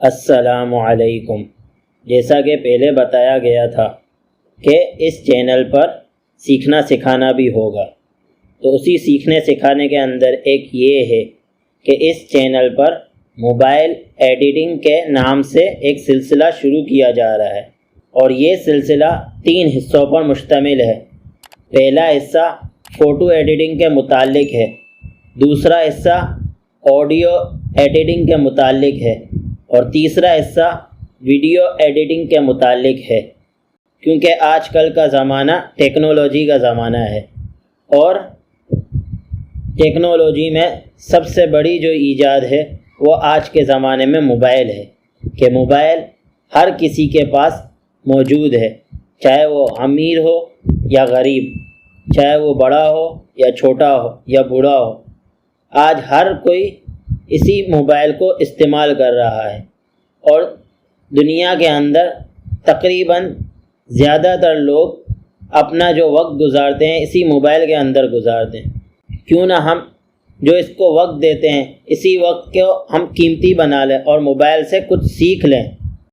السلام علیکم۔ جیسا کہ پہلے بتایا گیا تھا کہ اس چینل پر سیکھنا سکھانا بھی ہوگا، تو اسی سیکھنے سکھانے کے اندر ایک یہ ہے کہ اس چینل پر موبائل ایڈیٹنگ کے نام سے ایک سلسلہ شروع کیا جا رہا ہے، اور یہ سلسلہ 3 حصوں پر مشتمل ہے۔ پہلا حصہ فوٹو ایڈیٹنگ کے متعلق ہے، دوسرا حصہ آڈیو ایڈیٹنگ کے متعلق ہے، اور تیسرا حصہ ویڈیو ایڈیٹنگ کے متعلق ہے۔ کیونکہ آج کل کا زمانہ ٹیکنالوجی کا زمانہ ہے، اور ٹیکنالوجی میں سب سے بڑی جو ایجاد ہے وہ آج کے زمانے میں موبائل ہے، کہ موبائل ہر کسی کے پاس موجود ہے، چاہے وہ امیر ہو یا غریب، چاہے وہ بڑا ہو یا چھوٹا ہو یا بوڑھا ہو، آج ہر کوئی اسی موبائل کو استعمال کر رہا ہے۔ اور دنیا کے اندر تقریباً زیادہ تر لوگ اپنا جو وقت گزارتے ہیں اسی موبائل کے اندر گزارتے ہیں۔ کیوں نہ ہم جو اس کو وقت دیتے ہیں اسی وقت کو ہم قیمتی بنا لیں اور موبائل سے کچھ سیکھ لیں۔